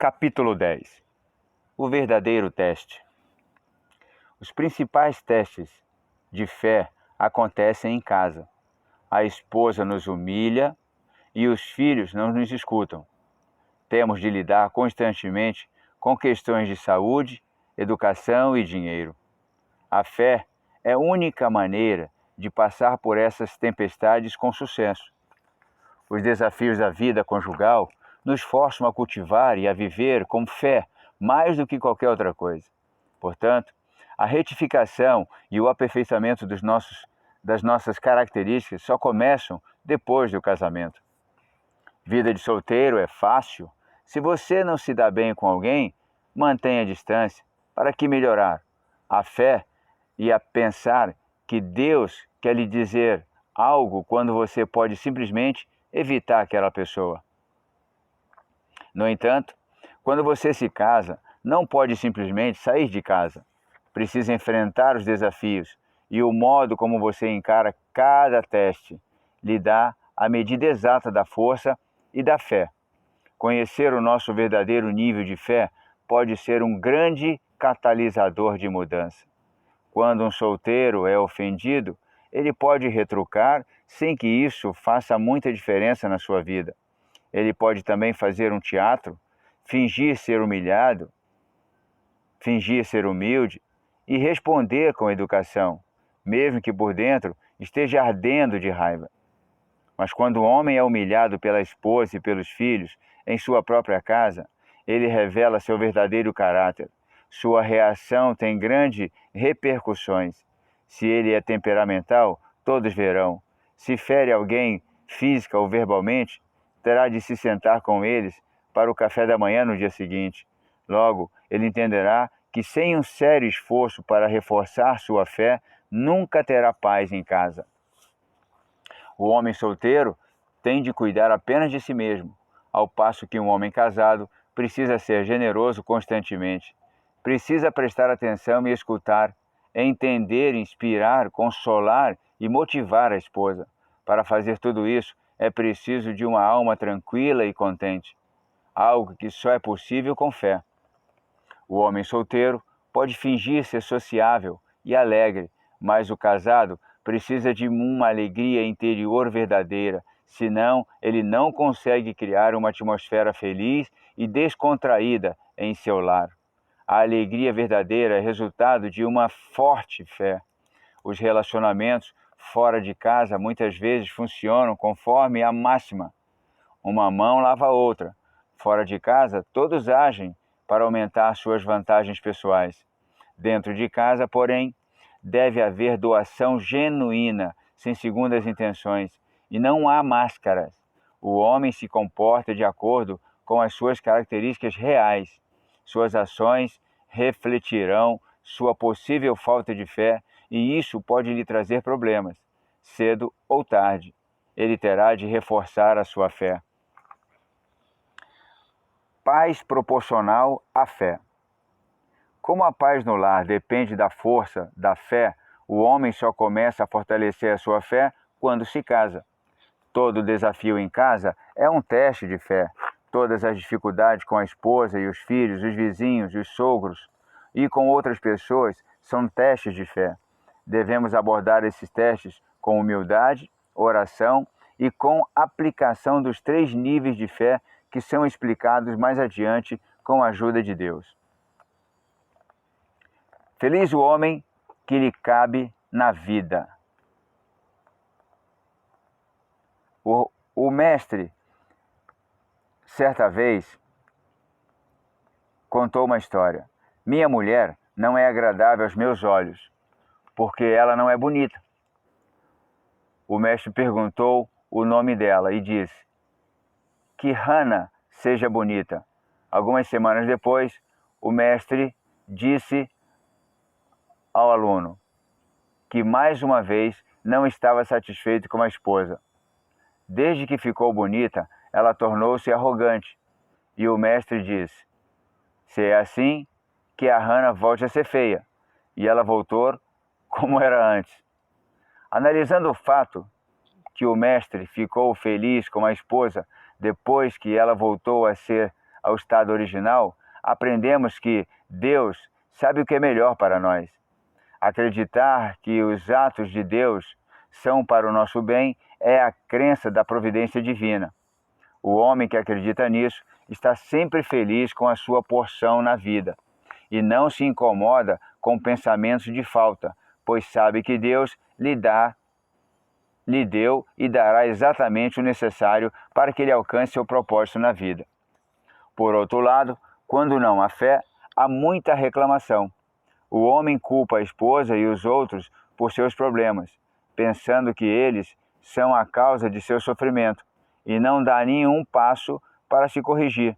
Capítulo 10. O verdadeiro teste. Os principais testes de fé acontecem em casa. A esposa nos humilha e os filhos não nos escutam. Temos de lidar constantemente com questões de saúde, educação e dinheiro. A fé é a única maneira de passar por essas tempestades com sucesso. Os desafios da vida conjugal nos forçam a cultivar e a viver com fé mais do que qualquer outra coisa. Portanto, a retificação e o aperfeiçoamento das nossas características só começam depois do casamento. Vida de solteiro é fácil. Se você não se dá bem com alguém, mantenha a distância. Para que melhorar? A fé e a pensar que Deus quer lhe dizer algo quando você pode simplesmente evitar aquela pessoa. No entanto, quando você se casa, não pode simplesmente sair de casa. Precisa enfrentar os desafios e o modo como você encara cada teste lhe dá a medida exata da força e da fé. Conhecer o nosso verdadeiro nível de fé pode ser um grande catalisador de mudança. Quando um solteiro é ofendido, ele pode retrucar sem que isso faça muita diferença na sua vida. Ele pode também fazer um teatro, fingir ser humilhado, fingir ser humilde e responder com educação, mesmo que por dentro esteja ardendo de raiva. Mas quando o homem é humilhado pela esposa e pelos filhos em sua própria casa, ele revela seu verdadeiro caráter. Sua reação tem grandes repercussões. Se ele é temperamental, todos verão. Se fere alguém física ou verbalmente, terá de se sentar com eles para o café da manhã no dia seguinte. Logo, ele entenderá que sem um sério esforço para reforçar sua fé, nunca terá paz em casa. O homem solteiro tem de cuidar apenas de si mesmo, ao passo que um homem casado precisa ser generoso constantemente. Precisa prestar atenção e escutar, entender, inspirar, consolar e motivar a esposa. Para fazer tudo isso, é preciso de uma alma tranquila e contente, algo que só é possível com fé. O homem solteiro pode fingir ser sociável e alegre, mas o casado precisa de uma alegria interior verdadeira, senão ele não consegue criar uma atmosfera feliz e descontraída em seu lar. A alegria verdadeira é resultado de uma forte fé. Os relacionamentos fora de casa muitas vezes funcionam conforme a máxima: uma mão lava a outra. Fora de casa, todos agem para aumentar suas vantagens pessoais. Dentro de casa, porém, deve haver doação genuína, sem segundas intenções, e não há máscaras. O homem se comporta de acordo com as suas características reais. Suas ações refletirão sua possível falta de fé, e isso pode lhe trazer problemas. Cedo ou tarde, ele terá de reforçar a sua fé. Paz proporcional à fé. Como a paz no lar depende da força da fé, o homem só começa a fortalecer a sua fé quando se casa. Todo desafio em casa é um teste de fé. Todas as dificuldades com a esposa e os filhos, os vizinhos, os sogros e com outras pessoas são testes de fé. Devemos abordar esses testes com humildade, oração e com aplicação dos 3 níveis de fé que são explicados mais adiante com a ajuda de Deus. Feliz o homem que lhe cabe na vida. O mestre, certa vez, contou uma história. Minha mulher não é agradável aos meus olhos, porque ela não é bonita. O mestre perguntou o nome dela e disse: que Hana seja bonita. Algumas semanas depois, o mestre disse ao aluno que mais uma vez não estava satisfeito com a esposa. Desde que ficou bonita, ela tornou-se arrogante. E o mestre disse: se é assim, que a Hana volte a ser feia. E ela voltou como era antes. Analisando o fato que o mestre ficou feliz com a esposa depois que ela voltou a ser ao estado original, aprendemos que Deus sabe o que é melhor para nós. Acreditar que os atos de Deus são para o nosso bem é a crença da providência divina. O homem que acredita nisso está sempre feliz com a sua porção na vida e não se incomoda com pensamentos de falta, pois sabe que Deus lhe deu e dará exatamente o necessário para que ele alcance seu propósito na vida. Por outro lado, quando não há fé, há muita reclamação. O homem culpa a esposa e os outros por seus problemas, pensando que eles são a causa de seu sofrimento, e não dá nenhum passo para se corrigir.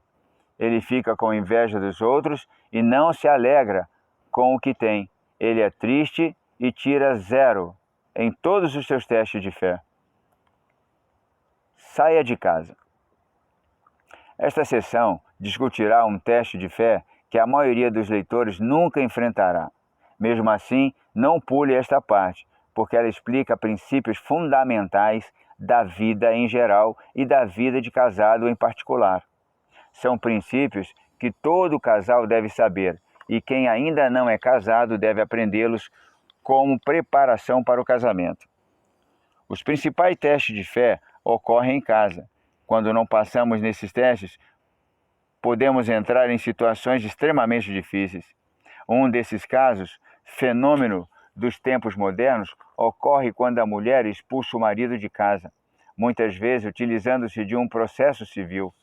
Ele fica com inveja dos outros e não se alegra com o que tem. Ele é triste e tira 0 em todos os seus testes de fé. Saia de casa. Esta sessão discutirá um teste de fé que a maioria dos leitores nunca enfrentará. Mesmo assim, não pule esta parte, porque ela explica princípios fundamentais da vida em geral e da vida de casado em particular. São princípios que todo casal deve saber, e quem ainda não é casado deve aprendê-los como preparação para o casamento. Os principais testes de fé ocorrem em casa. Quando não passamos nesses testes, podemos entrar em situações extremamente difíceis. Um desses casos, fenômeno dos tempos modernos, ocorre quando a mulher expulsa o marido de casa, muitas vezes utilizando-se de um processo civil.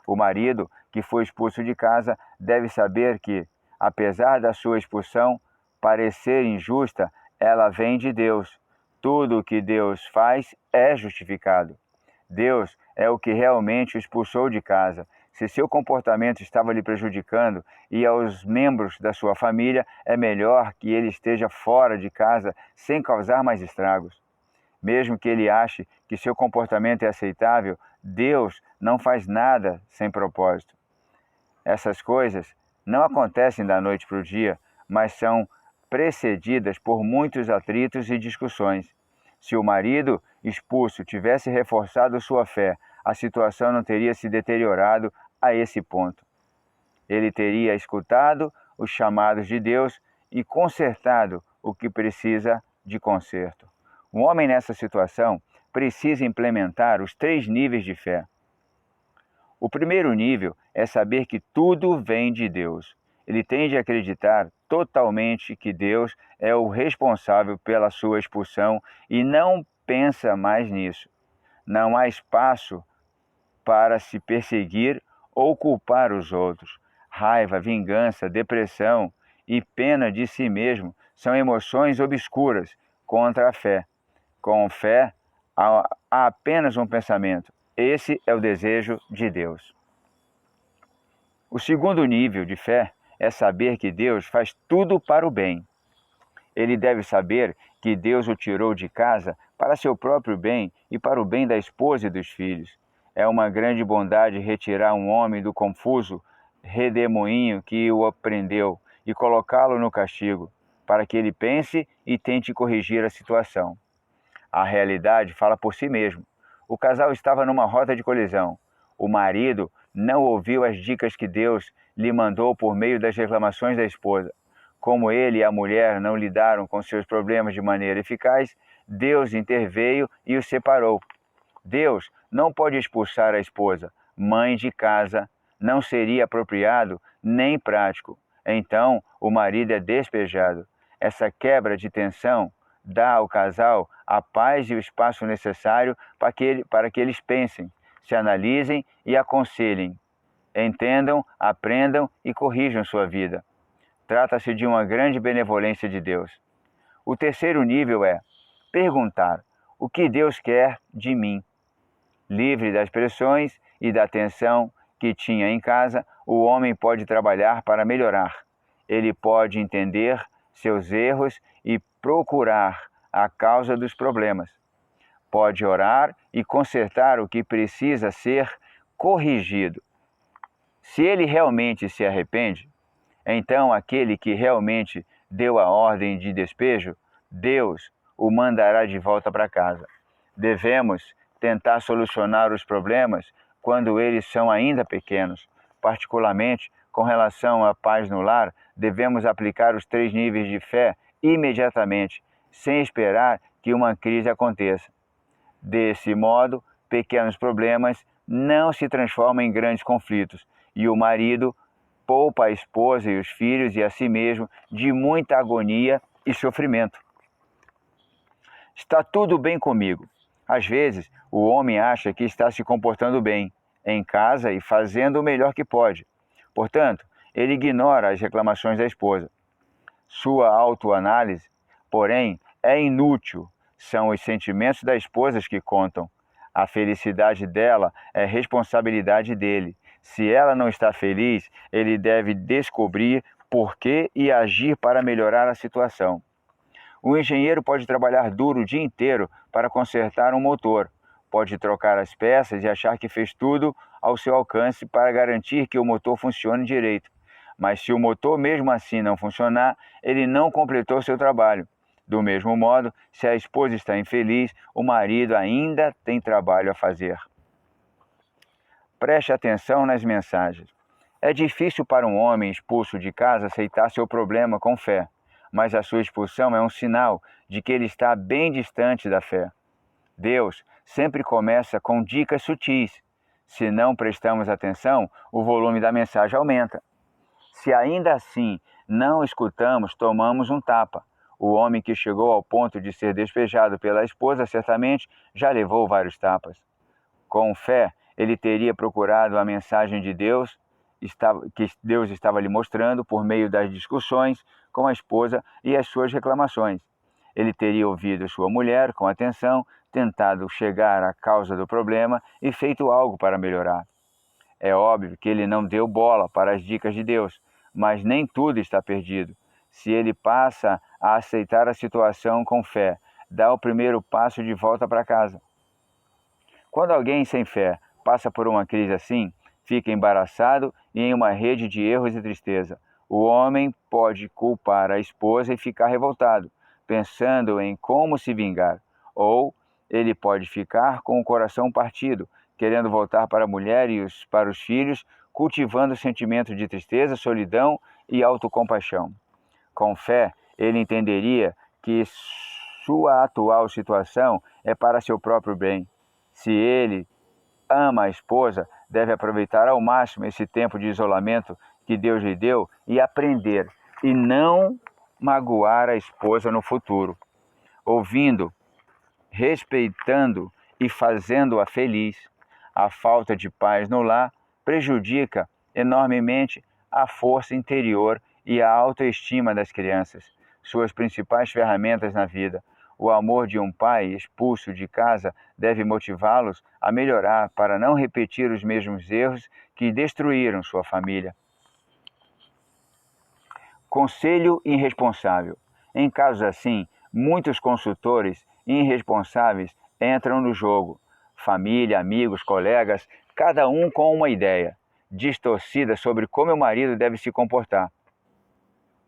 O marido que foi expulso de casa deve saber que, apesar da sua expulsão parecer injusta, ela vem de Deus. Tudo o que Deus faz é justificado. Deus é o que realmente o expulsou de casa. Se seu comportamento estava lhe prejudicando e aos membros da sua família, é melhor que ele esteja fora de casa sem causar mais estragos. Mesmo que ele ache que seu comportamento é aceitável, Deus não faz nada sem propósito. Essas coisas não acontecem da noite para o dia, mas são precedidas por muitos atritos e discussões. Se o marido expulso tivesse reforçado sua fé, a situação não teria se deteriorado a esse ponto. Ele teria escutado os chamados de Deus e consertado o que precisa de conserto. Um homem nessa situação precisa implementar os 3 níveis de fé. O primeiro nível é saber que tudo vem de Deus. Ele tem de acreditar totalmente que Deus é o responsável pela sua expulsão e não pensa mais nisso. Não há espaço para se perseguir ou culpar os outros. Raiva, vingança, depressão e pena de si mesmo são emoções obscuras contra a fé. Com fé, há apenas um pensamento. Esse é o desejo de Deus. O segundo nível de fé é saber que Deus faz tudo para o bem. Ele deve saber que Deus o tirou de casa para seu próprio bem e para o bem da esposa e dos filhos. É uma grande bondade retirar um homem do confuso redemoinho que o prendeu e colocá-lo no castigo, para que ele pense e tente corrigir a situação. A realidade fala por si mesmo. O casal estava numa rota de colisão. O marido não ouviu as dicas que Deus lhe mandou por meio das reclamações da esposa. Como ele e a mulher não lidaram com seus problemas de maneira eficaz, Deus interveio e os separou. Deus não pode expulsar a esposa. Mãe de casa não seria apropriado nem prático. Então, o marido é despejado. Essa quebra de tensão dá ao casal a paz e o espaço necessário para que eles pensem, se analisem e aconselhem. Entendam, aprendam e corrijam sua vida. Trata-se de uma grande benevolência de Deus. O terceiro nível é perguntar: o que Deus quer de mim? Livre das pressões e da tensão que tinha em casa, o homem pode trabalhar para melhorar. Ele pode entender seus erros e procurar a causa dos problemas. Pode orar e consertar o que precisa ser corrigido. Se ele realmente se arrepende, então aquele que realmente deu a ordem de despejo, Deus o mandará de volta para casa. Devemos tentar solucionar os problemas quando eles são ainda pequenos. Particularmente, com relação à paz no lar, devemos aplicar os 3 níveis de fé imediatamente, sem esperar que uma crise aconteça. Desse modo, pequenos problemas não se transformam em grandes conflitos e o marido poupa a esposa e os filhos e a si mesmo de muita agonia e sofrimento. Está tudo bem comigo. Às vezes, o homem acha que está se comportando bem em casa e fazendo o melhor que pode. Portanto, ele ignora as reclamações da esposa. Sua autoanálise, porém, é inútil. São os sentimentos da esposa que contam. A felicidade dela é responsabilidade dele. Se ela não está feliz, ele deve descobrir por quê e agir para melhorar a situação. O engenheiro pode trabalhar duro o dia inteiro para consertar um motor. Pode trocar as peças e achar que fez tudo ao seu alcance para garantir que o motor funcione direito. Mas se o motor mesmo assim não funcionar, ele não completou seu trabalho. Do mesmo modo, se a esposa está infeliz, o marido ainda tem trabalho a fazer. Preste atenção nas mensagens. É difícil para um homem expulso de casa aceitar seu problema com fé, mas a sua expulsão é um sinal de que ele está bem distante da fé. Deus sempre começa com dicas sutis. Se não prestamos atenção, o volume da mensagem aumenta. Se ainda assim não escutamos, tomamos um tapa. O homem que chegou ao ponto de ser despejado pela esposa certamente já levou vários tapas. Com fé, ele teria procurado a mensagem de Deus, que Deus estava lhe mostrando por meio das discussões com a esposa e as suas reclamações. Ele teria ouvido sua mulher com atenção, tentado chegar à causa do problema e feito algo para melhorar. É óbvio que ele não deu bola para as dicas de Deus, mas nem tudo está perdido. Se ele passa a aceitar a situação com fé, dá o primeiro passo de volta para casa. Quando alguém sem fé passa por uma crise assim, fica embaraçado e em uma rede de erros e tristeza. O homem pode culpar a esposa e ficar revoltado, pensando em como se vingar. Ou ele pode ficar com o coração partido, querendo voltar para a mulher e para os filhos, cultivando sentimento de tristeza, solidão e autocompaixão. Com fé, ele entenderia que sua atual situação é para seu próprio bem. Se ele ama a esposa, deve aproveitar ao máximo esse tempo de isolamento que Deus lhe deu e aprender, e não magoar a esposa no futuro. Ouvindo, respeitando e fazendo-a feliz. A falta de paz no lar prejudica enormemente a força interior e a autoestima das crianças, suas principais ferramentas na vida. O amor de um pai expulso de casa deve motivá-los a melhorar para não repetir os mesmos erros que destruíram sua família. Conselho irresponsável. Em casos assim, muitos consultores irresponsáveis entram no jogo. Família, amigos, colegas, cada um com uma ideia distorcida sobre como o marido deve se comportar.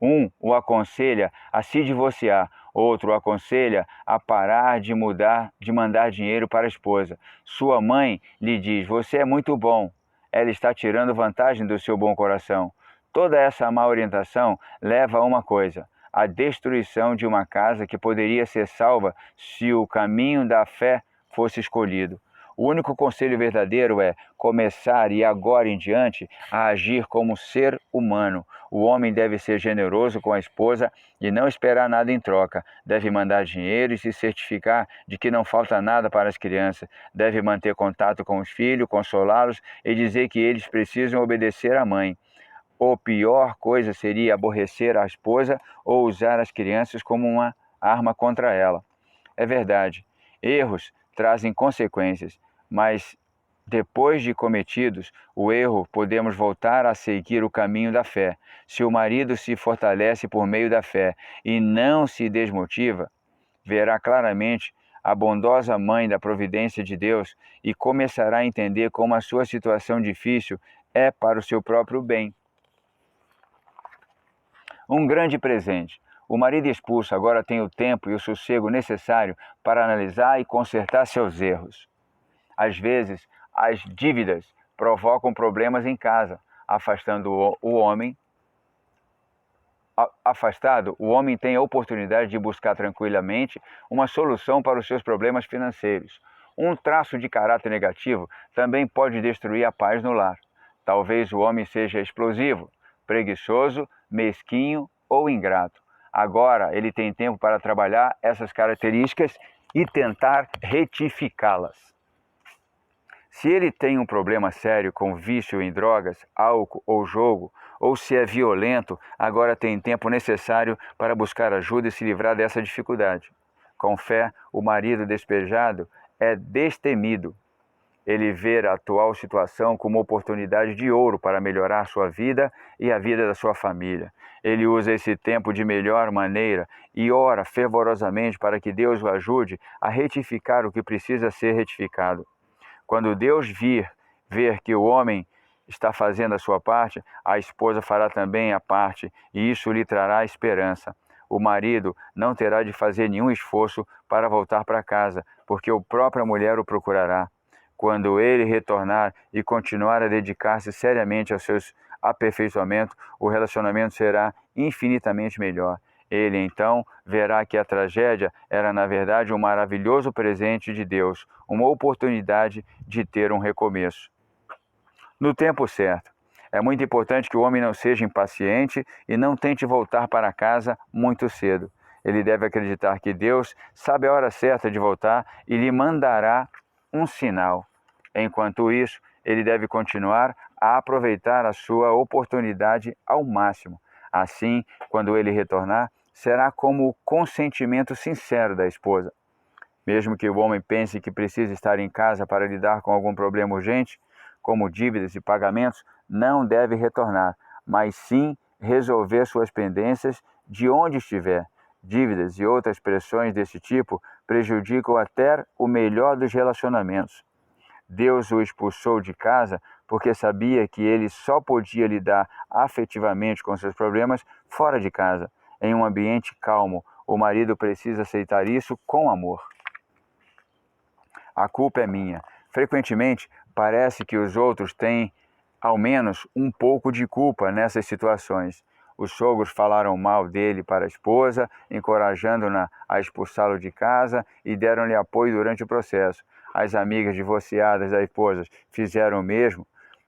Um o aconselha a se divorciar, outro o aconselha a parar de mandar dinheiro para a esposa. Sua mãe lhe diz: "Você é muito bom." Ela está tirando vantagem do seu bom coração. Toda essa má orientação leva a uma coisa: a destruição de uma casa que poderia ser salva se o caminho da fé fosse escolhido. O único conselho verdadeiro é começar e agora em diante a agir como ser humano. O homem deve ser generoso com a esposa e não esperar nada em troca. Deve mandar dinheiro e se certificar de que não falta nada para as crianças. Deve manter contato com os filhos, consolá-los e dizer que eles precisam obedecer à mãe. A pior coisa seria aborrecer a esposa ou usar as crianças como uma arma contra ela. É verdade, erros trazem consequências, mas depois de cometidos o erro, podemos voltar a seguir o caminho da fé. Se o marido se fortalece por meio da fé e não se desmotiva, verá claramente a bondosa mãe da providência de Deus e começará a entender como a sua situação difícil é para o seu próprio bem. Um grande presente. O marido expulso agora tem o tempo e o sossego necessário para analisar e consertar seus erros. Às vezes, as dívidas provocam problemas em casa. Afastado, o homem tem a oportunidade de buscar tranquilamente uma solução para os seus problemas financeiros. Um traço de caráter negativo também pode destruir a paz no lar. Talvez o homem seja explosivo, preguiçoso, mesquinho ou ingrato. Agora ele tem tempo para trabalhar essas características e tentar retificá-las. Se ele tem um problema sério com vício em drogas, álcool ou jogo, ou se é violento, agora tem tempo necessário para buscar ajuda e se livrar dessa dificuldade. Com fé, o marido despejado é destemido. Ele vê a atual situação como oportunidade de ouro para melhorar sua vida e a vida da sua família. Ele usa esse tempo de melhor maneira e ora fervorosamente para que Deus o ajude a retificar o que precisa ser retificado. Quando Deus ver que o homem está fazendo a sua parte, a esposa fará também a parte, e isso lhe trará esperança. O marido não terá de fazer nenhum esforço para voltar para casa, porque a própria mulher o procurará. Quando ele retornar e continuar a dedicar-se seriamente aos seus aperfeiçoamentos, o relacionamento será infinitamente melhor. Ele então verá que a tragédia era, na verdade, um maravilhoso presente de Deus, uma oportunidade de ter um recomeço. No tempo certo. É muito importante que o homem não seja impaciente e não tente voltar para casa muito cedo. Ele deve acreditar que Deus sabe a hora certa de voltar e lhe mandará um sinal. Enquanto isso, ele deve continuar a aproveitar a sua oportunidade ao máximo. Assim, quando ele retornar, será como o consentimento sincero da esposa. Mesmo que o homem pense que precisa estar em casa para lidar com algum problema urgente, como dívidas e pagamentos, não deve retornar, mas sim resolver suas pendências de onde estiver. Dívidas e outras pressões desse tipo prejudicam até o melhor dos relacionamentos. Deus o expulsou de casa porque sabia que ele só podia lidar afetivamente com seus problemas fora de casa, em um ambiente calmo. O marido precisa aceitar isso com amor. A culpa é minha. Frequentemente, parece que os outros têm, ao menos, um pouco de culpa nessas situações. Os sogros falaram mal dele para a esposa, encorajando-na a expulsá-lo de casa e deram-lhe apoio durante o processo. As amigas divorciadas da esposa fizeram o mesmo.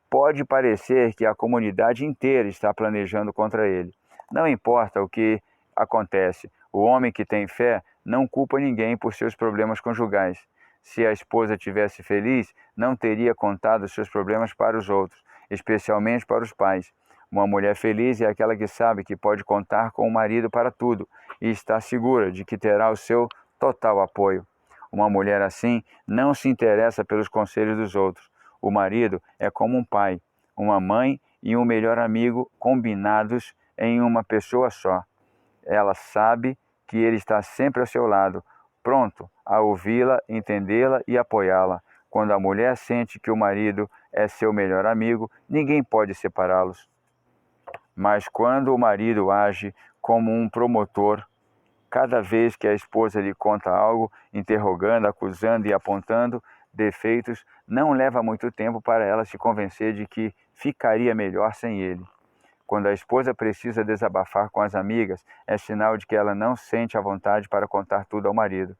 Pode parecer que a comunidade inteira está planejando contra ele. Não importa o que acontece, o homem que tem fé não culpa ninguém por seus problemas conjugais. Se a esposa tivesse feliz, não teria contado seus problemas para os outros, especialmente para os pais. Uma mulher feliz é aquela que sabe que pode contar com o marido para tudo e está segura de que terá o seu total apoio. Uma mulher assim não se interessa pelos conselhos dos outros. O marido é como um pai, uma mãe e um melhor amigo combinados em uma pessoa só. Ela sabe que ele está sempre ao seu lado, pronto a ouvi-la, entendê-la e apoiá-la. Quando a mulher sente que o marido é seu melhor amigo, ninguém pode separá-los. Mas quando o marido age como um promotor, cada vez que a esposa lhe conta algo, interrogando, acusando e apontando defeitos, não leva muito tempo para ela se convencer de que ficaria melhor sem ele. Quando a esposa precisa desabafar com as amigas, é sinal de que ela não sente a vontade para contar tudo ao marido.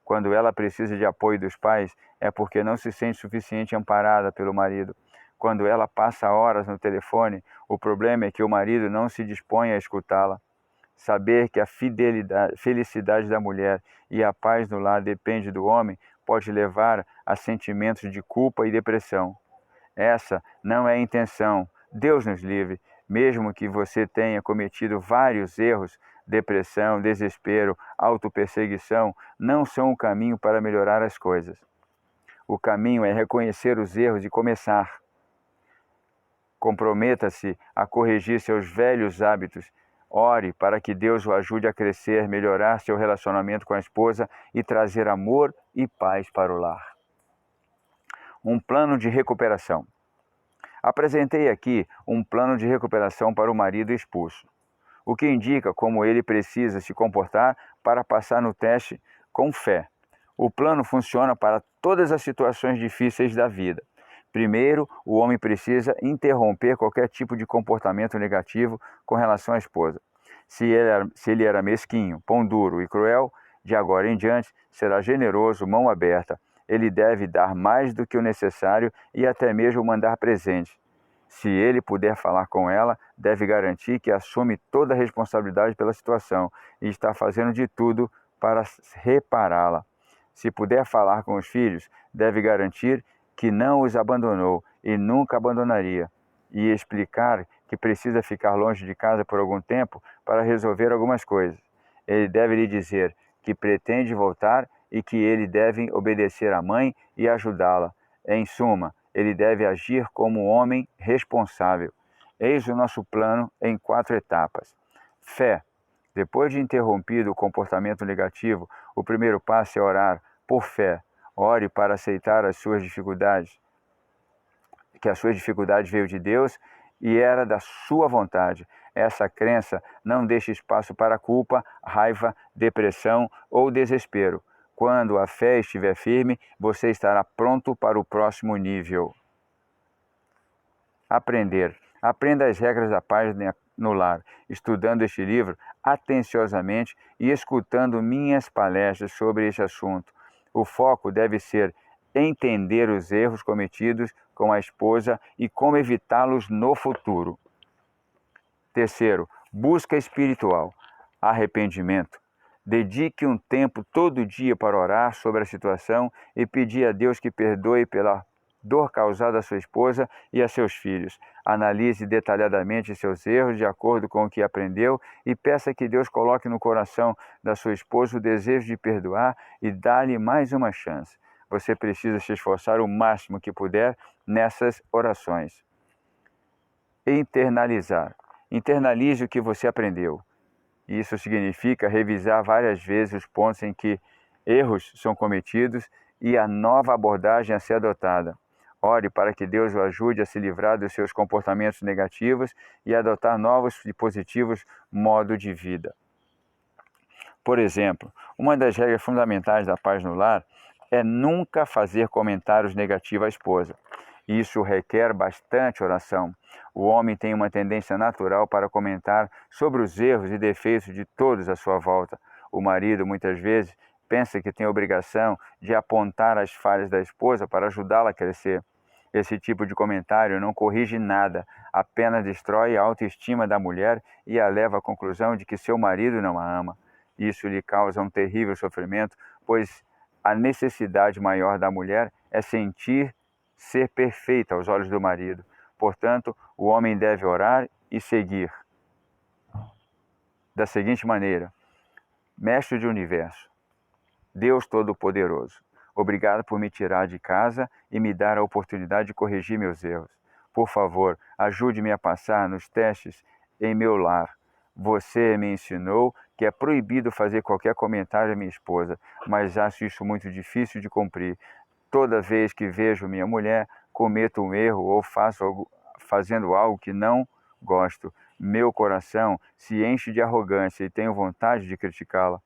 Quando ela precisa de apoio dos pais, é porque não se sente suficiente amparada pelo marido. Quando ela passa horas no telefone, o problema é que o marido não se dispõe a escutá-la. Saber que a felicidade da mulher e a paz no lar depende do homem pode levar a sentimentos de culpa e depressão. Essa não é a intenção. Deus nos livre. Mesmo que você tenha cometido vários erros, depressão, desespero, autoperseguição, não são o caminho para melhorar as coisas. O caminho é reconhecer os erros e começar. Comprometa-se a corrigir seus velhos hábitos. Ore para que Deus o ajude a crescer, melhorar seu relacionamento com a esposa e trazer amor e paz para o lar. Um plano de recuperação. Apresentei aqui um plano de recuperação para o marido expulso, o que indica como ele precisa se comportar para passar no teste com fé. O plano funciona para todas as situações difíceis da vida. Primeiro, o homem precisa interromper qualquer tipo de comportamento negativo com relação à esposa. Se ele era mesquinho, pão duro e cruel, de agora em diante será generoso, mão aberta. Ele deve dar mais do que o necessário e até mesmo mandar presente. Se ele puder falar com ela, deve garantir que assume toda a responsabilidade pela situação e está fazendo de tudo para repará-la. Se puder falar com os filhos, deve garantir que não os abandonou e nunca abandonaria, e explicar que precisa ficar longe de casa por algum tempo para resolver algumas coisas. Ele deve lhe dizer que pretende voltar e que ele deve obedecer à mãe e ajudá-la. Em suma, ele deve agir como um homem responsável. Eis o nosso plano em 4 etapas. Fé. Depois de interrompido o comportamento negativo, o primeiro passo é orar por fé. Ore para aceitar as suas dificuldades, que as suas dificuldades veio de Deus e era da sua vontade. Essa crença não deixa espaço para culpa, raiva, depressão ou desespero. Quando a fé estiver firme, você estará pronto para o próximo nível. Aprender. Aprenda as regras da paz no lar, estudando este livro atenciosamente e escutando minhas palestras sobre este assunto. O foco deve ser entender os erros cometidos com a esposa e como evitá-los no futuro. Terceiro, busca espiritual. Arrependimento. Dedique um tempo todo dia para orar sobre a situação e pedir a Deus que perdoe pela dor causada à sua esposa e a seus filhos. Analise detalhadamente seus erros de acordo com o que aprendeu e peça que Deus coloque no coração da sua esposa o desejo de perdoar e dar-lhe mais uma chance. Você precisa se esforçar o máximo que puder nessas orações. Internalizar. Internalize o que você aprendeu. Isso significa revisar várias vezes os pontos em que erros são cometidos e a nova abordagem a ser adotada. Ore para que Deus o ajude a se livrar dos seus comportamentos negativos e adotar novos e positivos modos de vida. Por exemplo, uma das regras fundamentais da paz no lar é nunca fazer comentários negativos à esposa. Isso requer bastante oração. O homem tem uma tendência natural para comentar sobre os erros e defeitos de todos à sua volta. O marido, muitas vezes, pensa que tem a obrigação de apontar as falhas da esposa para ajudá-la a crescer. Esse tipo de comentário não corrige nada, apenas destrói a autoestima da mulher e a leva à conclusão de que seu marido não a ama. Isso lhe causa um terrível sofrimento, pois a necessidade maior da mulher é sentir ser perfeita aos olhos do marido. Portanto, o homem deve orar e seguir da seguinte maneira: Mestre do Universo, Deus Todo-Poderoso, obrigado por me tirar de casa e me dar a oportunidade de corrigir meus erros. Por favor, ajude-me a passar nos testes em meu lar. Você me ensinou que é proibido fazer qualquer comentário à minha esposa, mas acho isso muito difícil de cumprir. Toda vez que vejo minha mulher, cometo um erro ou fazendo algo que não gosto. Meu coração se enche de arrogância e tenho vontade de criticá-la.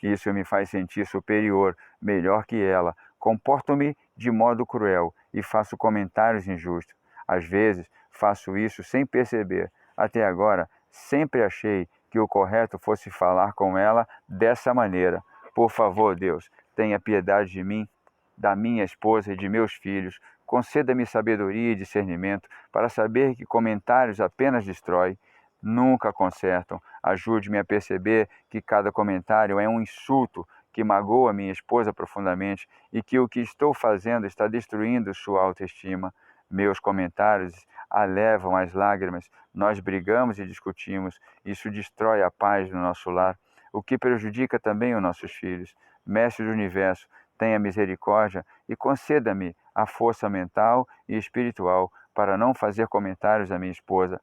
Isso me faz sentir superior, melhor que ela. Comporto-me de modo cruel e faço comentários injustos. Às vezes, faço isso sem perceber. Até agora, sempre achei que o correto fosse falar com ela dessa maneira. Por favor, Deus, tenha piedade de mim, da minha esposa e de meus filhos. Conceda-me sabedoria e discernimento para saber que comentários apenas destroem, nunca consertam. Ajude-me a perceber que cada comentário é um insulto que magoa minha esposa profundamente e que o que estou fazendo está destruindo sua autoestima. Meus comentários a levam às lágrimas. Nós brigamos e discutimos. Isso destrói a paz no nosso lar, o que prejudica também os nossos filhos. Mestre do Universo, tenha misericórdia e conceda-me a força mental e espiritual para não fazer comentários à minha esposa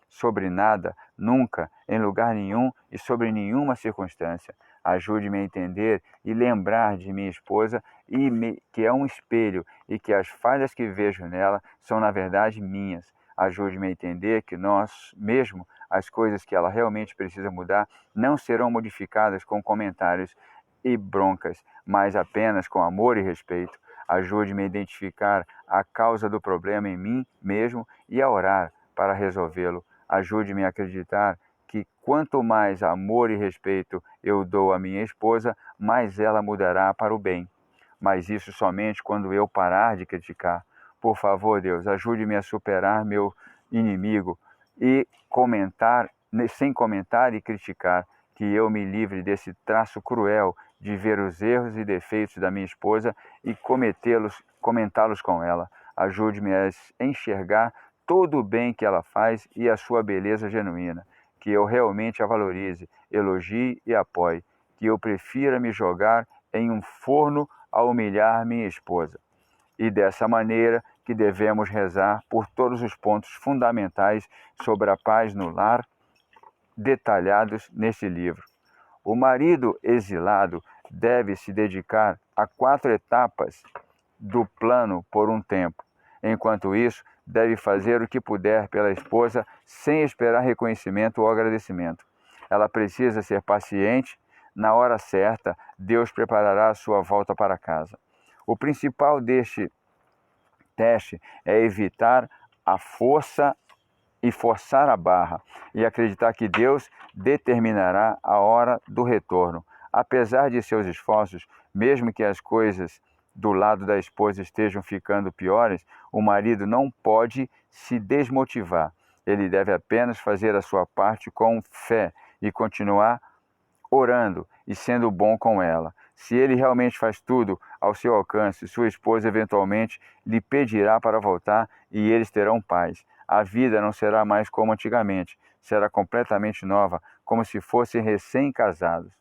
sobre nada, nunca, em lugar nenhum e sobre nenhuma circunstância. Ajude-me a entender e lembrar de minha esposa que é um espelho e que as falhas que vejo nela são, na verdade, minhas. Ajude-me a entender que nós, mesmo as coisas que ela realmente precisa mudar, não serão modificadas com comentários e broncas, mas apenas com amor e respeito. Ajude-me a identificar a causa do problema em mim mesmo e a orar para resolvê-lo. Ajude-me a acreditar que quanto mais amor e respeito eu dou à minha esposa, mais ela mudará para o bem. Mas isso somente quando eu parar de criticar. Por favor, Deus, ajude-me a superar meu inimigo e sem comentar e criticar, que eu me livre desse traço cruel de ver os erros e defeitos da minha esposa e comentá-los com ela. Ajude-me a enxergar todo o bem que ela faz e a sua beleza genuína, que eu realmente a valorize, elogie e apoie, que eu prefira me jogar em um forno a humilhar minha esposa. E dessa maneira que devemos rezar por todos os pontos fundamentais sobre a paz no lar, detalhados neste livro. O marido exilado deve se dedicar a 4 etapas do plano por um tempo. Enquanto isso, deve fazer o que puder pela esposa sem esperar reconhecimento ou agradecimento. Ela precisa ser paciente. Na hora certa, Deus preparará a sua volta para casa. O principal deste teste é evitar a força e forçar a barra e acreditar que Deus determinará a hora do retorno. Apesar de seus esforços, mesmo que as coisas do lado da esposa estejam ficando piores, o marido não pode se desmotivar. Ele deve apenas fazer a sua parte com fé e continuar orando e sendo bom com ela. Se ele realmente faz tudo ao seu alcance, sua esposa eventualmente lhe pedirá para voltar e eles terão paz. A vida não será mais como antigamente, será completamente nova, como se fossem recém-casados.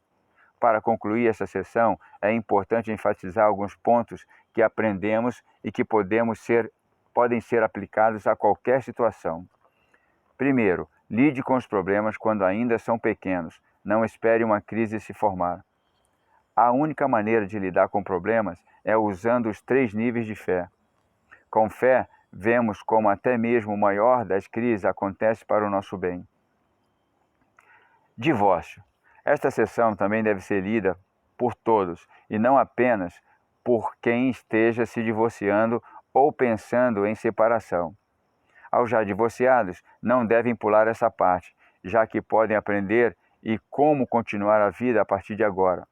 Para concluir esta sessão, é importante enfatizar alguns pontos que aprendemos e que podem ser aplicados a qualquer situação. Primeiro, lide com os problemas quando ainda são pequenos. Não espere uma crise se formar. A única maneira de lidar com problemas é usando os 3 níveis de fé. Com fé, vemos como até mesmo o maior das crises acontece para o nosso bem. Divórcio. Esta sessão também deve ser lida por todos e não apenas por quem esteja se divorciando ou pensando em separação. Aos já divorciados, não devem pular essa parte, já que podem aprender e como continuar a vida a partir de agora.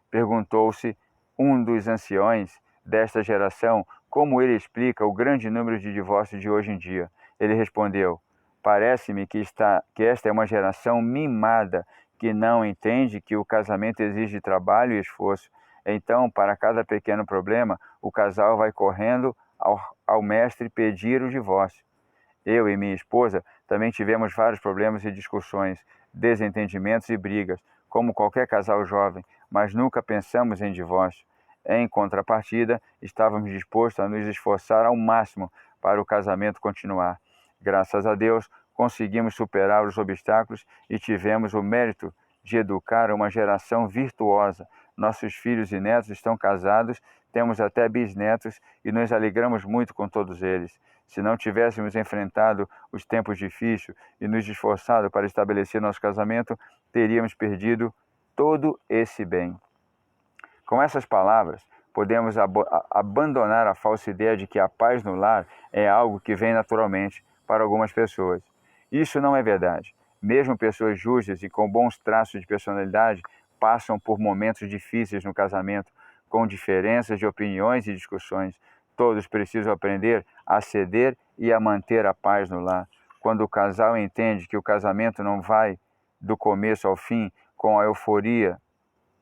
Perguntou-se um dos anciões desta geração como ele explica o grande número de divórcios de hoje em dia. Ele respondeu: parece-me que esta é uma geração mimada que não entende que o casamento exige trabalho e esforço. Então, para cada pequeno problema, o casal vai correndo ao mestre pedir o divórcio. Eu e minha esposa também tivemos vários problemas e discussões, desentendimentos e brigas, como qualquer casal jovem, mas nunca pensamos em divórcio. Em contrapartida, estávamos dispostos a nos esforçar ao máximo para o casamento continuar. Graças a Deus, conseguimos superar os obstáculos e tivemos o mérito de educar uma geração virtuosa. Nossos filhos e netos estão casados, temos até bisnetos e nos alegramos muito com todos eles. Se não tivéssemos enfrentado os tempos difíceis e nos esforçado para estabelecer nosso casamento, teríamos perdido todo esse bem. Com essas palavras, podemos abandonar a falsa ideia de que a paz no lar é algo que vem naturalmente para algumas pessoas. Isso não é verdade. Mesmo pessoas justas e com bons traços de personalidade passam por momentos difíceis no casamento, com diferenças de opiniões e discussões. Todos precisam aprender a ceder e a manter a paz no lar. Quando o casal entende que o casamento não vai do começo ao fim com a euforia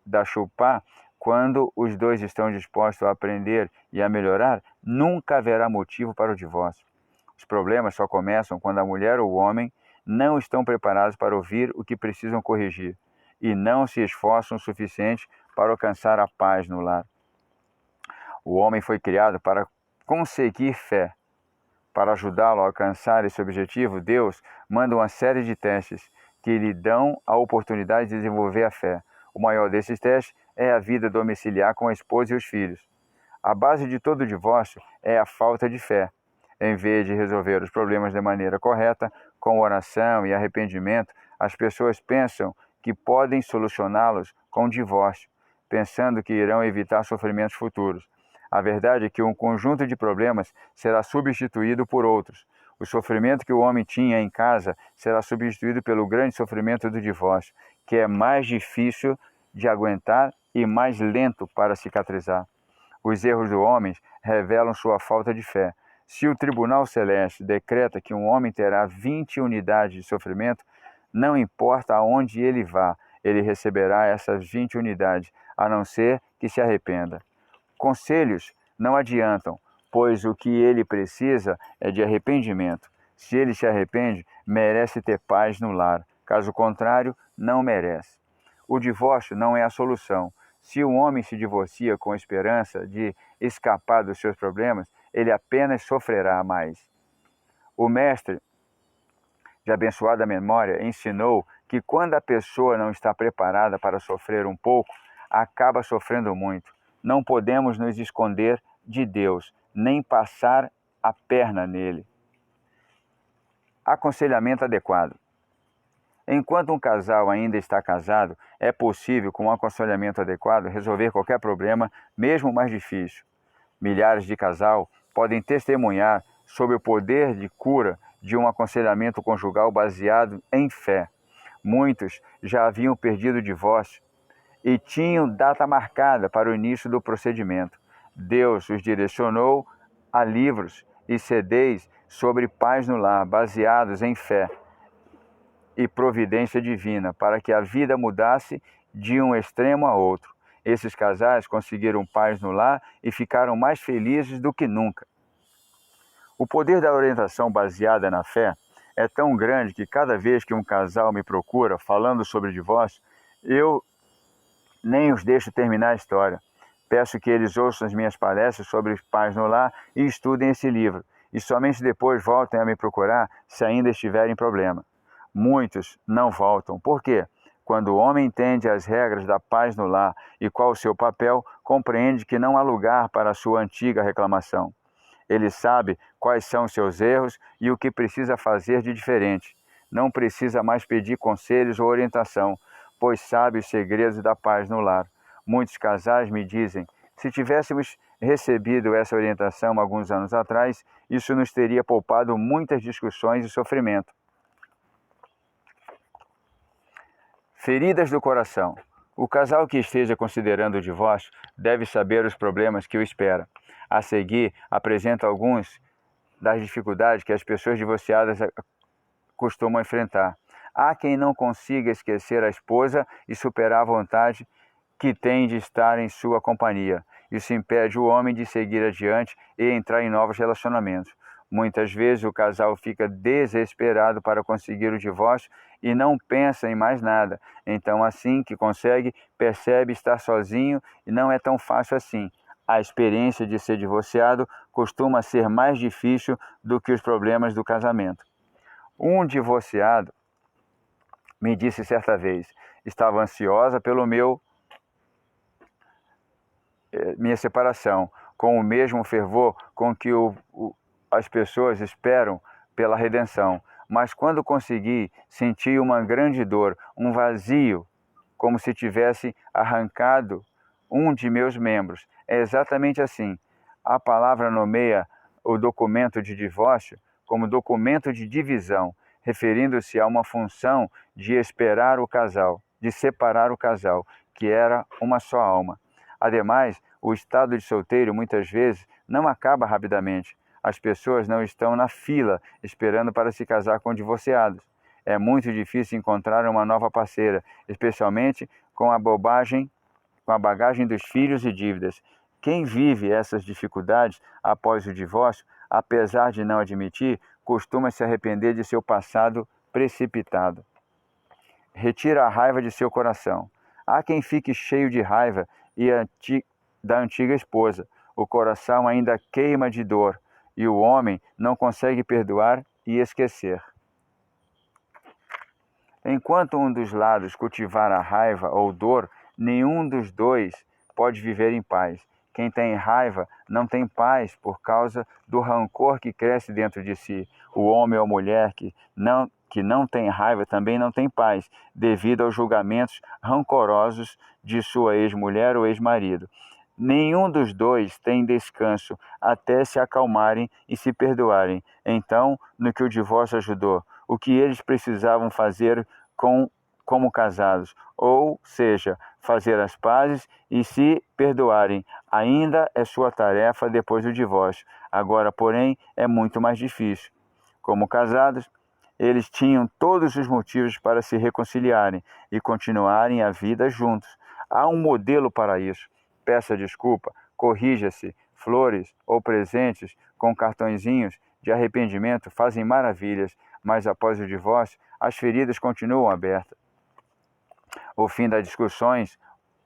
da chupá, quando os dois estão dispostos a aprender e a melhorar, nunca haverá motivo para o divórcio. Os problemas só começam quando a mulher ou o homem não estão preparados para ouvir o que precisam corrigir e não se esforçam o suficiente para alcançar a paz no lar. O homem foi criado para conseguir fé. Para ajudá-lo a alcançar esse objetivo, Deus manda uma série de testes que lhe dão a oportunidade de desenvolver a fé. O maior desses testes é a vida domiciliar com a esposa e os filhos. A base de todo divórcio é a falta de fé. Em vez de resolver os problemas de maneira correta, com oração e arrependimento, as pessoas pensam que podem solucioná-los com divórcio, pensando que irão evitar sofrimentos futuros. A verdade é que um conjunto de problemas será substituído por outros. O sofrimento que o homem tinha em casa será substituído pelo grande sofrimento do divórcio, que é mais difícil de aguentar e mais lento para cicatrizar. Os erros do homem revelam sua falta de fé. Se o Tribunal Celeste decreta que um homem terá 20 unidades de sofrimento, não importa aonde ele vá, ele receberá essas 20 unidades, a não ser que se arrependa. Conselhos não adiantam, pois o que ele precisa é de arrependimento. Se ele se arrepende, merece ter paz no lar. Caso contrário, não merece. O divórcio não é a solução. Se um homem se divorcia com a esperança de escapar dos seus problemas, ele apenas sofrerá mais. O mestre, de abençoada memória, ensinou que quando a pessoa não está preparada para sofrer um pouco, acaba sofrendo muito. Não podemos nos esconder de Deus, nem passar a perna nele. Aconselhamento adequado. Enquanto um casal ainda está casado, é possível, com um aconselhamento adequado, resolver qualquer problema, mesmo o mais difícil. Milhares de casais podem testemunhar sobre o poder de cura de um aconselhamento conjugal baseado em fé. Muitos já haviam perdido o divórcio e tinham data marcada para o início do procedimento. Deus os direcionou a livros e CDs sobre paz no lar, baseados em fé e providência divina, para que a vida mudasse de um extremo a outro. Esses casais conseguiram paz no lar e ficaram mais felizes do que nunca. O poder da orientação baseada na fé é tão grande que cada vez que um casal me procura falando sobre divórcio, eu nem os deixo terminar a história. Peço que eles ouçam as minhas palestras sobre paz no lar e estudem esse livro. E somente depois voltem a me procurar se ainda estiverem em problema. Muitos não voltam. Por quê? Quando o homem entende as regras da paz no lar e qual o seu papel, compreende que não há lugar para a sua antiga reclamação. Ele sabe quais são os seus erros e o que precisa fazer de diferente. Não precisa mais pedir conselhos ou orientação, pois sabe os segredos da paz no lar. Muitos casais me dizem: se tivéssemos recebido essa orientação alguns anos atrás, isso nos teria poupado muitas discussões e sofrimento. Feridas do coração. O casal que esteja considerando o divórcio deve saber os problemas que o espera. A seguir, apresento alguns das dificuldades que as pessoas divorciadas costumam enfrentar. Há quem não consiga esquecer a esposa e superar a vontade que tem de estar em sua companhia. Isso impede o homem de seguir adiante e entrar em novos relacionamentos. Muitas vezes o casal fica desesperado para conseguir o divórcio e não pensa em mais nada. Então, assim que consegue, percebe estar sozinho e não é tão fácil assim. A experiência de ser divorciado costuma ser mais difícil do que os problemas do casamento. Um divorciado me disse certa vez: estava ansiosa pelo minha separação, com o mesmo fervor com que as pessoas esperam pela redenção. Mas quando consegui, senti uma grande dor, um vazio, como se tivesse arrancado um de meus membros. É exatamente assim. A palavra nomeia o documento de divórcio como documento de divisão, referindo-se a uma função de esperar o casal, de separar o casal, que era uma só alma. Ademais, o estado de solteiro muitas vezes não acaba rapidamente. As pessoas não estão na fila esperando para se casar com divorciados. É muito difícil encontrar uma nova parceira, especialmente com a bagagem dos filhos e dívidas. Quem vive essas dificuldades após o divórcio, apesar de não admitir, costuma se arrepender de seu passado precipitado. Retira a raiva de seu coração. Há quem fique cheio de raiva da antiga esposa. O coração ainda queima de dor e o homem não consegue perdoar e esquecer. Enquanto um dos lados cultivar a raiva ou dor, nenhum dos dois pode viver em paz. Quem tem raiva não tem paz por causa do rancor que cresce dentro de si. O homem ou a mulher que não tem raiva também não tem paz, devido aos julgamentos rancorosos de sua ex-mulher ou ex-marido. Nenhum dos dois tem descanso até se acalmarem e se perdoarem. Então, no que o divórcio ajudou, o que eles precisavam fazer como casados, ou seja, fazer as pazes e se perdoarem, ainda é sua tarefa depois do divórcio. Agora, porém, é muito mais difícil. Como casados, eles tinham todos os motivos para se reconciliarem e continuarem a vida juntos. Há um modelo para isso. Peça desculpa, corrija-se, flores ou presentes com cartõezinhos de arrependimento fazem maravilhas, mas após o divórcio, as feridas continuam abertas. O fim das discussões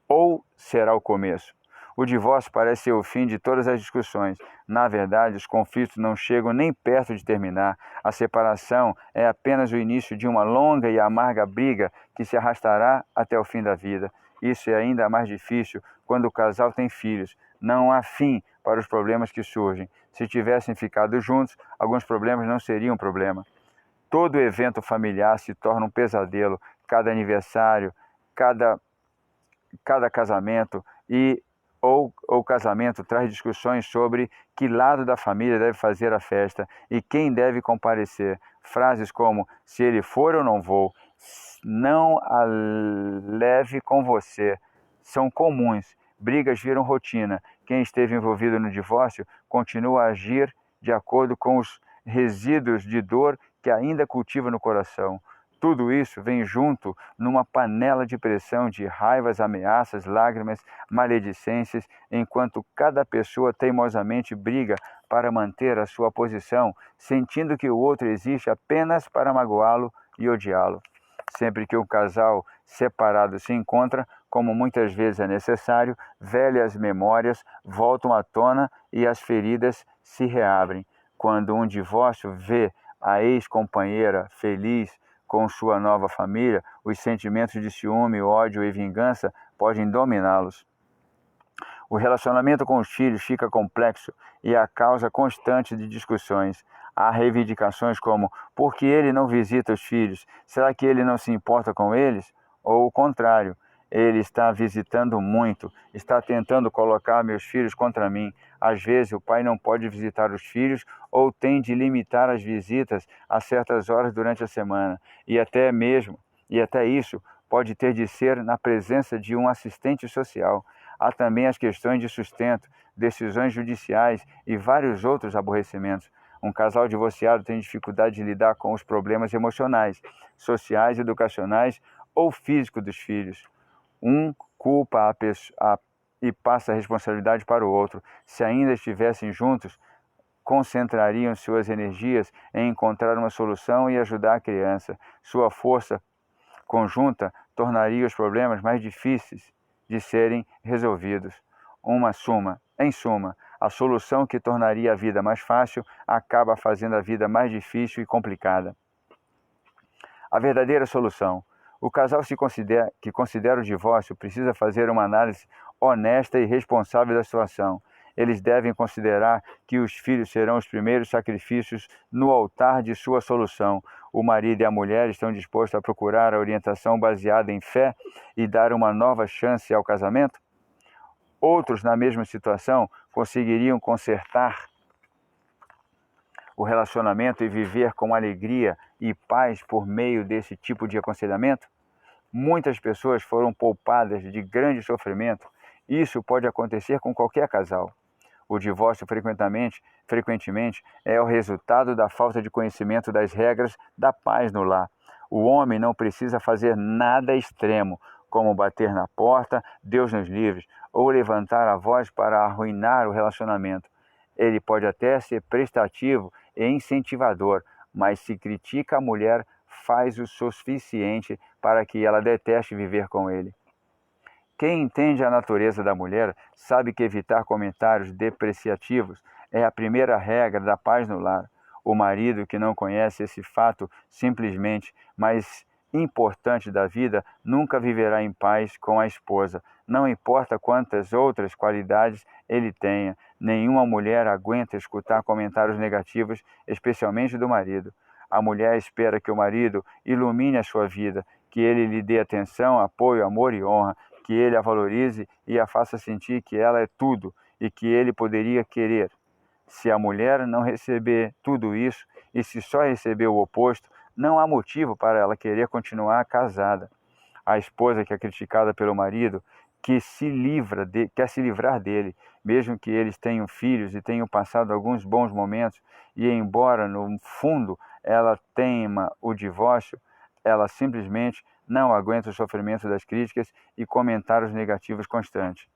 ou será o começo? O divórcio parece ser o fim de todas as discussões. Na verdade, os conflitos não chegam nem perto de terminar. A separação é apenas o início de uma longa e amarga briga que se arrastará até o fim da vida. Isso é ainda mais difícil quando o casal tem filhos. Não há fim para os problemas que surgem. Se tivessem ficado juntos, alguns problemas não seriam problema. Todo evento familiar se torna um pesadelo. Cada aniversário, cada casamento ou casamento traz discussões sobre que lado da família deve fazer a festa e quem deve comparecer. Frases como: se ele for eu não vou, não a leve com você, são comuns. Brigas viram rotina. Quem esteve envolvido no divórcio continua a agir de acordo com os resíduos de dor que ainda cultiva no coração. Tudo isso vem junto numa panela de pressão de raivas, ameaças, lágrimas, maledicências, enquanto cada pessoa teimosamente briga para manter a sua posição, sentindo que o outro existe apenas para magoá-lo e odiá-lo. Sempre que um casal separado se encontra, como muitas vezes é necessário, velhas memórias voltam à tona e as feridas se reabrem. Quando um divórcio vê a ex-companheira feliz com sua nova família, os sentimentos de ciúme, ódio e vingança podem dominá-los. O relacionamento com os filhos fica complexo e é causa constante de discussões. Há reivindicações como: por que ele não visita os filhos? Será que ele não se importa com eles? Ou o contrário, ele está visitando muito, está tentando colocar meus filhos contra mim. Às vezes o pai não pode visitar os filhos ou tem de limitar as visitas a certas horas durante a semana. E até isso pode ter de ser na presença de um assistente social. Há também as questões de sustento, decisões judiciais e vários outros aborrecimentos. Um casal divorciado tem dificuldade de lidar com os problemas emocionais, sociais, educacionais ou físicos dos filhos. Um culpa a pessoa e passa a responsabilidade para o outro. Se ainda estivessem juntos, concentrariam suas energias em encontrar uma solução e ajudar a criança. Sua força conjunta tornaria os problemas mais difíceis de serem resolvidos. Em suma, a solução que tornaria a vida mais fácil acaba fazendo a vida mais difícil e complicada. A verdadeira solução. O casal que considera o divórcio precisa fazer uma análise honesta e responsável da situação. Eles devem considerar que os filhos serão os primeiros sacrifícios no altar de sua solução. O marido e a mulher estão dispostos a procurar a orientação baseada em fé e dar uma nova chance ao casamento? Outros, na mesma situação, conseguiriam consertar o relacionamento e viver com alegria e paz por meio desse tipo de aconselhamento? Muitas pessoas foram poupadas de grande sofrimento. Isso pode acontecer com qualquer casal. O divórcio frequentemente é o resultado da falta de conhecimento das regras da paz no lar. O homem não precisa fazer nada extremo, como bater na porta, Deus nos livre, ou levantar a voz para arruinar o relacionamento. Ele pode até ser prestativo e incentivador, mas se critica a mulher, faz o suficiente para que ela deteste viver com ele. Quem entende a natureza da mulher sabe que evitar comentários depreciativos é a primeira regra da paz no lar. O marido que não conhece esse fato simplesmente mais importante da vida nunca viverá em paz com a esposa. Não importa quantas outras qualidades ele tenha, nenhuma mulher aguenta escutar comentários negativos, especialmente do marido. A mulher espera que o marido ilumine a sua vida, que ele lhe dê atenção, apoio, amor e honra, que ele a valorize e a faça sentir que ela é tudo e que ele poderia querer. Se a mulher não receber tudo isso e se só receber o oposto, não há motivo para ela querer continuar casada. A esposa que é criticada pelo marido quer se livrar dele, mesmo que eles tenham filhos e tenham passado alguns bons momentos, e embora no fundo ela tema o divórcio, ela simplesmente não aguenta o sofrimento das críticas e comentários negativos constantes.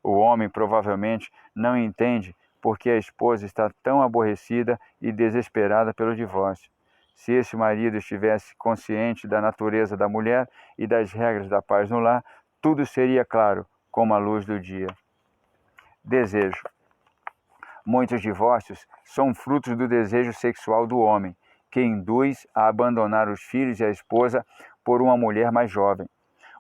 O homem provavelmente não entende porque a esposa está tão aborrecida e desesperada pelo divórcio. Se esse marido estivesse consciente da natureza da mulher e das regras da paz no lar, tudo seria claro como a luz do dia. Desejo. Muitos divórcios são frutos do desejo sexual do homem, que induz a abandonar os filhos e a esposa por uma mulher mais jovem.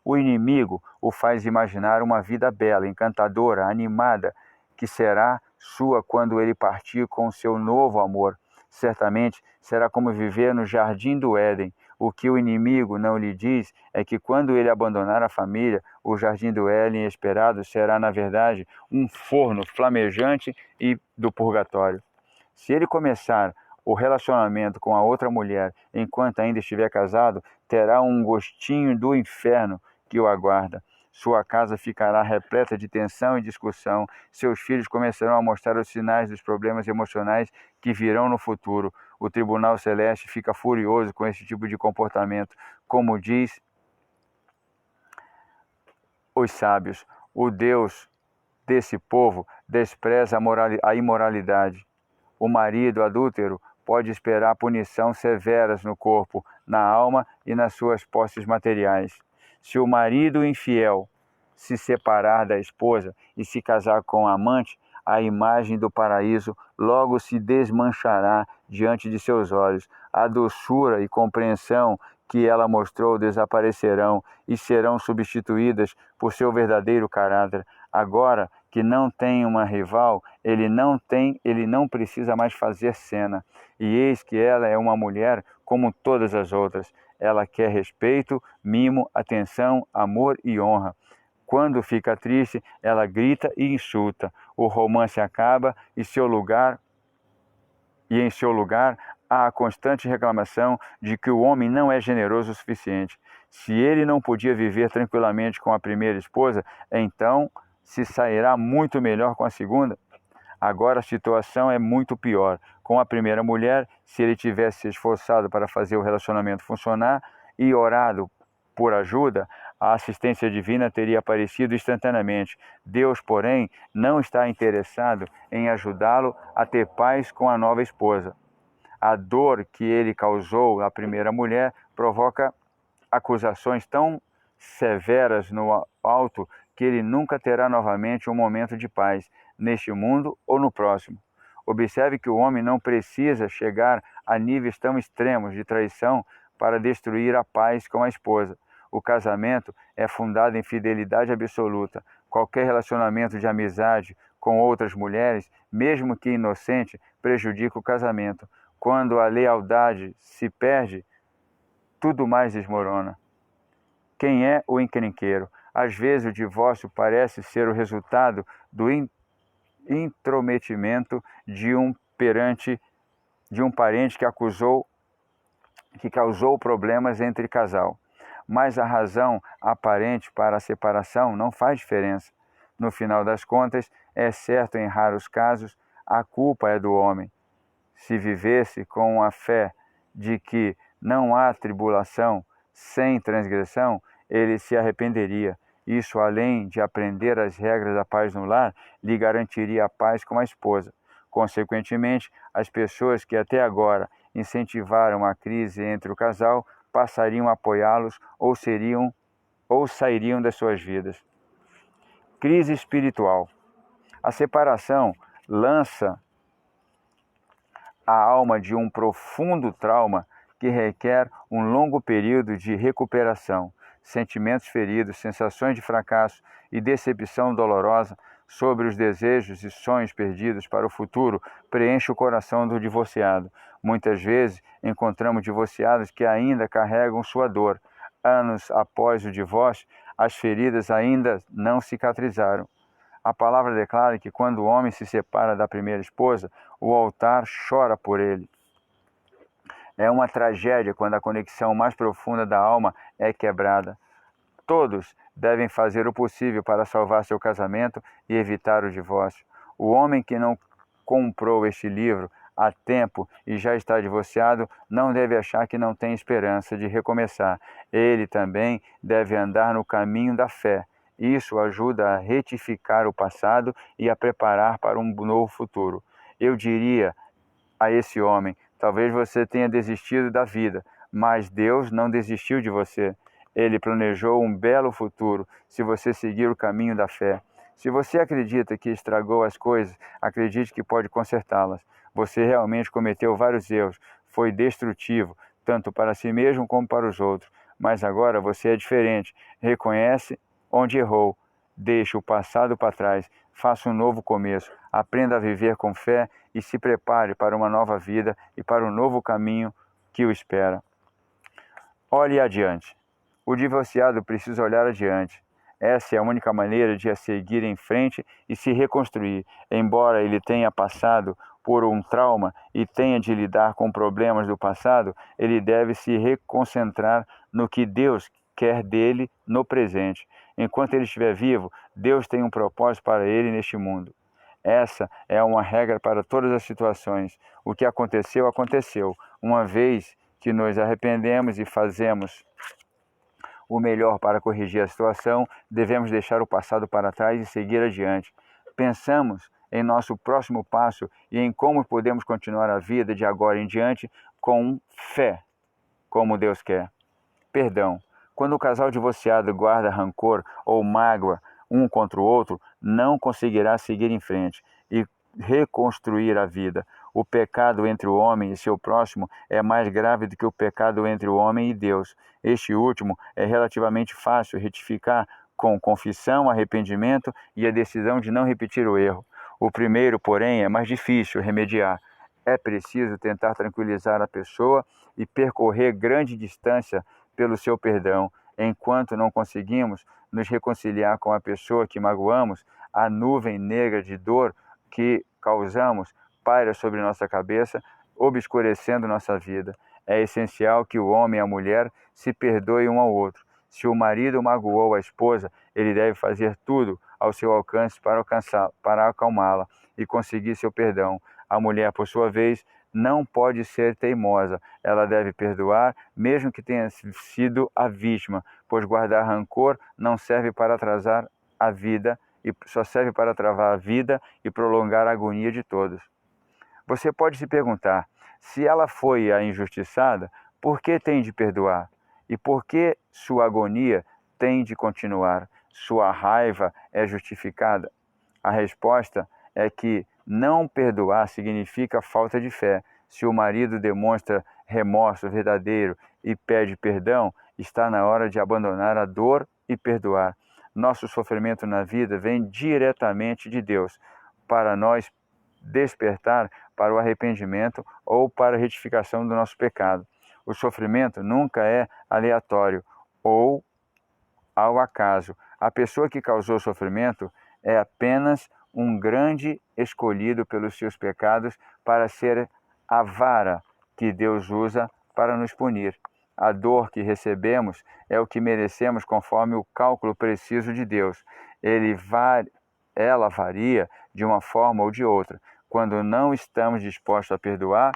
O inimigo o faz imaginar uma vida bela, encantadora, animada, que será sua quando ele partir com seu novo amor. Certamente será como viver no jardim do Éden. O que o inimigo não lhe diz é que quando ele abandonar a família, o jardim do Éden esperado será, na verdade, um forno flamejante e do purgatório. Se ele começar o relacionamento com a outra mulher enquanto ainda estiver casado, terá um gostinho do inferno que o aguarda. Sua casa ficará repleta de tensão e discussão. Seus filhos começarão a mostrar os sinais dos problemas emocionais que virão no futuro. O Tribunal Celeste fica furioso com esse tipo de comportamento. Como diz os sábios, o Deus desse povo despreza a imoralidade. O marido adúltero pode esperar punições severas no corpo, na alma e nas suas posses materiais. Se o marido infiel se separar da esposa e se casar com a amante, a imagem do paraíso logo se desmanchará diante de seus olhos. A doçura e compreensão que ela mostrou desaparecerão e serão substituídas por seu verdadeiro caráter. Agora que não tem uma rival, ele não precisa mais fazer cena. E eis que ela é uma mulher como todas as outras. Ela quer respeito, mimo, atenção, amor e honra. Quando fica triste, ela grita e insulta. O romance acaba e em seu lugar há a constante reclamação de que o homem não é generoso o suficiente. Se ele não podia viver tranquilamente com a primeira esposa, então se sairá muito melhor com a segunda. Agora a situação é muito pior. Com a primeira mulher, se ele tivesse se esforçado para fazer o relacionamento funcionar e orado por ajuda, a assistência divina teria aparecido instantaneamente. Deus, porém, não está interessado em ajudá-lo a ter paz com a nova esposa. A dor que ele causou à primeira mulher provoca acusações tão severas no alto que ele nunca terá novamente um momento de paz, neste mundo ou no próximo. Observe que o homem não precisa chegar a níveis tão extremos de traição para destruir a paz com a esposa. O casamento é fundado em fidelidade absoluta. Qualquer relacionamento de amizade com outras mulheres, mesmo que inocente, prejudica o casamento. Quando a lealdade se perde, tudo mais desmorona. Quem é o encrenqueiro? Às vezes o divórcio parece ser o resultado do intrometimento de um parente que causou problemas entre casal. Mas a razão aparente para a separação não faz diferença. No final das contas, é certo em raros casos, a culpa é do homem. Se vivesse com a fé de que não há tribulação sem transgressão, ele se arrependeria. Isso, além de aprender as regras da paz no lar, lhe garantiria a paz com a esposa. Consequentemente, as pessoas que até agora incentivaram a crise entre o casal passariam a apoiá-los ou sairiam das suas vidas. Crise espiritual. A separação lança a alma de um profundo trauma que requer um longo período de recuperação. Sentimentos feridos, sensações de fracasso e decepção dolorosa sobre os desejos e sonhos perdidos para o futuro preenche o coração do divorciado. Muitas vezes encontramos divorciados que ainda carregam sua dor. Anos após o divórcio, as feridas ainda não cicatrizaram. A palavra declara que quando o homem se separa da primeira esposa, o altar chora por ele. É uma tragédia quando a conexão mais profunda da alma é quebrada. Todos devem fazer o possível para salvar seu casamento e evitar o divórcio. O homem que não comprou este livro há tempo e já está divorciado não deve achar que não tem esperança de recomeçar. Ele também deve andar no caminho da fé. Isso ajuda a retificar o passado e a preparar para um novo futuro. Eu diria a esse homem: talvez você tenha desistido da vida, mas Deus não desistiu de você. Ele planejou um belo futuro se você seguir o caminho da fé. Se você acredita que estragou as coisas, acredite que pode consertá-las. Você realmente cometeu vários erros, foi destrutivo, tanto para si mesmo como para os outros. Mas agora você é diferente. Reconhece onde errou. Deixe o passado para trás. Faça um novo começo. Aprenda a viver com fé e se prepare para uma nova vida e para um novo caminho que o espera. Olhe adiante. O divorciado precisa olhar adiante. Essa é a única maneira de a seguir em frente e se reconstruir. Embora ele tenha passado por um trauma e tenha de lidar com problemas do passado, ele deve se reconcentrar no que Deus quer dele no presente. Enquanto ele estiver vivo, Deus tem um propósito para ele neste mundo. Essa é uma regra para todas as situações. O que aconteceu, aconteceu. Uma vez que nos arrependemos e fazemos o melhor para corrigir a situação, devemos deixar o passado para trás e seguir adiante. Pensamos em nosso próximo passo e em como podemos continuar a vida de agora em diante com fé, como Deus quer. Perdão. Quando o casal divorciado guarda rancor ou mágoa um contra o outro, não conseguirá seguir em frente e reconstruir a vida. O pecado entre o homem e seu próximo é mais grave do que o pecado entre o homem e Deus. Este último é relativamente fácil retificar com confissão, arrependimento e a decisão de não repetir o erro. O primeiro, porém, é mais difícil remediar. É preciso tentar tranquilizar a pessoa e percorrer grande distância pelo seu perdão. Enquanto não conseguimos nos reconciliar com a pessoa que magoamos, a nuvem negra de dor que causamos paira sobre nossa cabeça, obscurecendo nossa vida. É essencial que o homem e a mulher se perdoem um ao outro. Se o marido magoou a esposa, ele deve fazer tudo ao seu alcance para acalmá-la e conseguir seu perdão. A mulher, por sua vez, não pode ser teimosa. Ela deve perdoar, mesmo que tenha sido a vítima, pois guardar rancor não serve para atrasar a vida e só serve para travar a vida e prolongar a agonia de todos. Você pode se perguntar: se ela foi a injustiçada, por que tem de perdoar? E por que sua agonia tem de continuar? Sua raiva é justificada? A resposta é que não perdoar significa falta de fé. Se o marido demonstra remorso verdadeiro e pede perdão, está na hora de abandonar a dor e perdoar. Nosso sofrimento na vida vem diretamente de Deus, para nós despertar para o arrependimento ou para a retificação do nosso pecado. O sofrimento nunca é aleatório ou ao acaso. A pessoa que causou sofrimento é apenas um grande escolhido pelos seus pecados para ser a vara que Deus usa para nos punir. A dor que recebemos é o que merecemos conforme o cálculo preciso de Deus. Ela varia de uma forma ou de outra. Quando não estamos dispostos a perdoar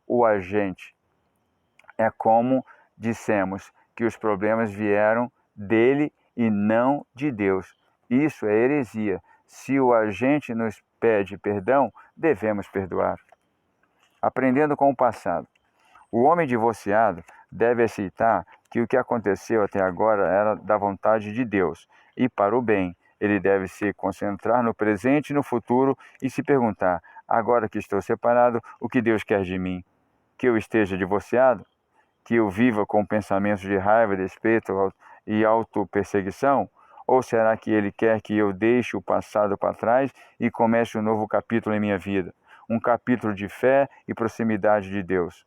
o agente, é como dissemos que os problemas vieram dele e não de Deus. Isso é heresia. Se o agente nos pede perdão, devemos perdoar. Aprendendo com o passado. O homem divorciado deve aceitar que o que aconteceu até agora era da vontade de Deus e para o bem. Ele deve se concentrar no presente e no futuro e se perguntar: agora que estou separado, o que Deus quer de mim? Que eu esteja divorciado? Que eu viva com pensamentos de raiva, despeito e autoperseguição? Ou será que Ele quer que eu deixe o passado para trás e comece um novo capítulo em minha vida? Um capítulo de fé e proximidade de Deus.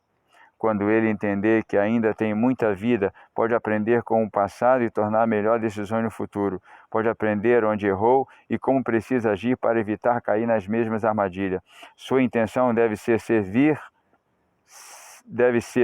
Quando ele entender que ainda tem muita vida, pode aprender com o passado e tornar melhor decisões no futuro. Pode aprender onde errou e como precisa agir para evitar cair nas mesmas armadilhas. Sua intenção deve ser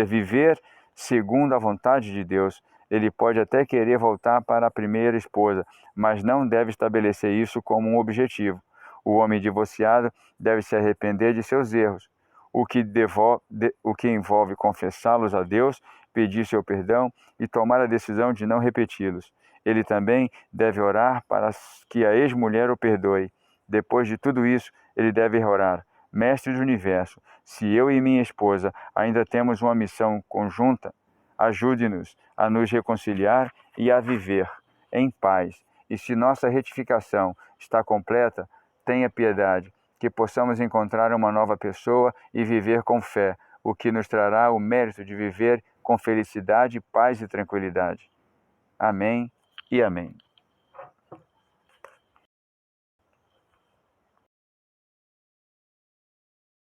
viver segundo a vontade de Deus. Ele pode até querer voltar para a primeira esposa, mas não deve estabelecer isso como um objetivo. O homem divorciado deve se arrepender de seus erros, o que envolve confessá-los a Deus, pedir seu perdão e tomar a decisão de não repeti-los. Ele também deve orar para que a ex-mulher o perdoe. Depois de tudo isso, ele deve orar: Mestre do Universo, se eu e minha esposa ainda temos uma missão conjunta, ajude-nos a nos reconciliar e a viver em paz. E se nossa retificação está completa, tenha piedade, que possamos encontrar uma nova pessoa e viver com fé, o que nos trará o mérito de viver com felicidade, paz e tranquilidade. Amém e amém.